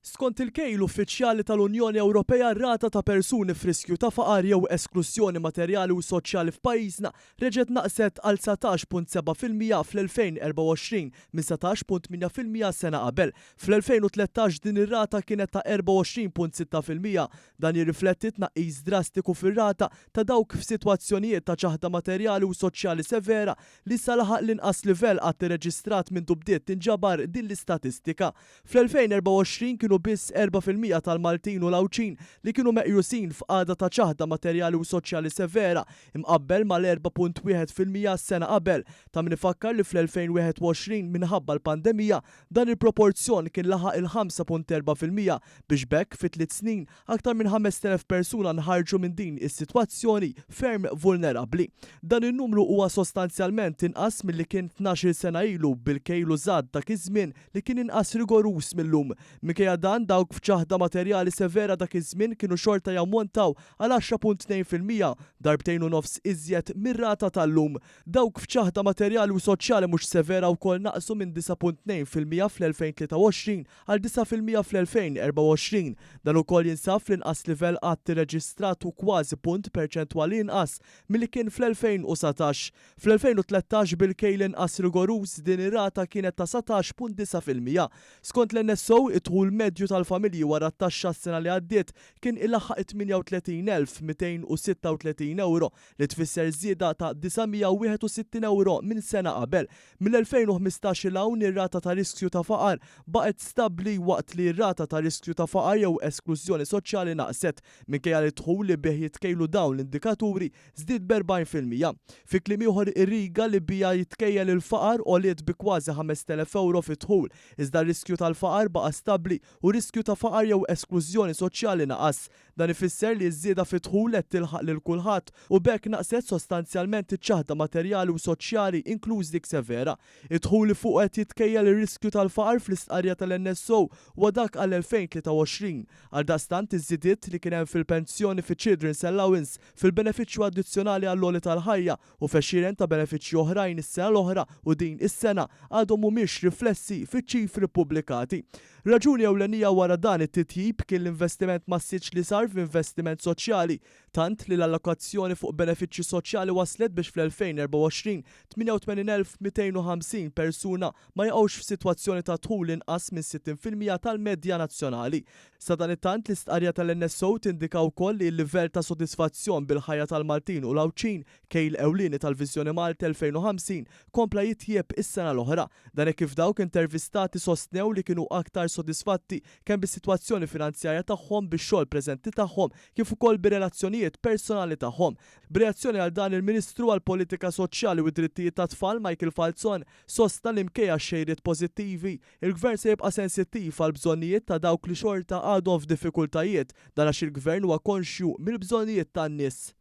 Skont il-kejl uffiċjali tal-Unjoni Ewropea rata ta' persuni f'riskju ta' faqar jew esklużjoni materjali u soċjali f'pajjiżna reġgħet naqset għal 19.7% fl-2024 minn 17.8% sena qabel. Fl-2013 din ir-rata kienet ta' 24.6%. Dan jirrifletti tnaqqis drastiku fir-rata ta' dawk f'sitwazzjonijiet ta' ċaħda materjali u soċjali severa li sa laħaq l-inqas livell qatt irreġistrat minn bdiet tinġabar din l-istatistika. Fl-2024 kienu biss 4% tal-Maltin u l-Awċin li kienu meqjusin f'qagħda ta' ċaħda materjali u soċjali severa imqabbel mal-4.1% s-sena qabel. Ta' min ifakkar li fl-2021 minħabba l-pandemija dan il-proporzjon kien laħaq il-5.4% biex bekk fi 3 snin aktar minn 5,000 persuna nħarġu minn din is-sitwazzjoni ferm vulnerabbli. Dan in-numru huwa sostanzjalment inqas milli kien 12 sena ilu bil-kejlu żgħar dak iż-żmien li kien inqas rigorus millum. Minkejja dan dawk f'ċaħda materjali severa dak iż-żmien kienu xorta jammontaw għal 10.2% darbtejn u nofs iżjed mir-rata tal-lum. Dawk f'ċaħda materjali u soċjali mhux severa wkoll naqsu minn 9.2% fl-2023 għal 9% fl-2024. Dan ukoll jinsab fl-inqas livell qatt irreġistrat u kważi punt perċentwali inqas milli kien fl-2017. Fl-2013 bil-kejl inqas rigorus din ir-rata kienet ta' 17.9%. Skont l-NSO it-tħul medju tal-familji wara t-taxxa s-sena li għaddiet kien ilaħħaq 38,236 euro li tfisser żieda ta' 961 euro minn sena qabel. Mill-2015 il hawn ir-rata ta' riskju ta' faqar baqgħet stabbli waqt li r-rata ta' riskju ta' faqar jew esklużjoni soċjali naqset minkejja li tħul li bih jitkejlu dawn l-indikaturi żdied b'40%. Fi kliem ieħor ir-riga li bija jitkejjel il-faqar għoliet bi kważi 5,000 euro fit-tħul. Iżda r-riskju tal-faqar baqa' stabbli u riskju ta' faqar jew esklużjoni soċjali naqas. Dan ifisser li ż-żieda fit-tħul qed tilħaq lil kulħadd u bekk naqset sostanzjalment iċ-ċaħda materjali u soċjali inkluż dik severa. Id-dħul li fuq qed jitkejjel ir-riskju tal-faqar fl-istqarrija tal-NSO huwa dak għall-2023. Għaldaqstant iż-żidiet li kien hemm fil-pensjoni fi Children's Allowance fil-benefiċċju addizzjonali għall-għoli tal-ħajja u f'għexieren ta' benefiċċji oħrajn is-sena l-oħra u din is-sena għadhom mhumiex riflessi fiċ-ċifri pubblikati. Raġuni ewlenija wara dan it-titjib kien l-investiment massiġġ li sar f'investiment soċjali, tant li l-allokazzjoni fuq benefiċċji soċjali waslet biex fl-2024 88,250 persuna ma jaqgħux f'sitwazzjoni ta' tħul inqas minn 60% tal-medja nazzjonali. Sa dan it-tant l-istqarrija tal-NSO tindika wkoll li l-livell ta' sodisfazzjon bil-ħajja tal-Maltin u l-Awċin kejl ewlieni tal-Viżjoni Malta 2050 kompla jitjieb is-sena l-oħra. Dan hekk kif dawk intervistati sostnew li kienu aktar sodisfatti kemm bis-sitwazzjoni finanzjarja tagħhom bix-xogħol preżenti tagħhom kif ukoll bir-relazzjonijiet personali tagħhom. B'reazzjoni għal dan il-Ministru għall-Politika Soċjali u d-Drittijiet tat-Tfal Michael Falzon sosta li mkejja xejriet pożittivi, il-Gvern se jibqa' sensittiv għal bżonnijiet ta' dawk li xorta għadhom f'diffikultajiet dan għax il-Gvern huwa konxju mill-bżonnijiet tan-nies.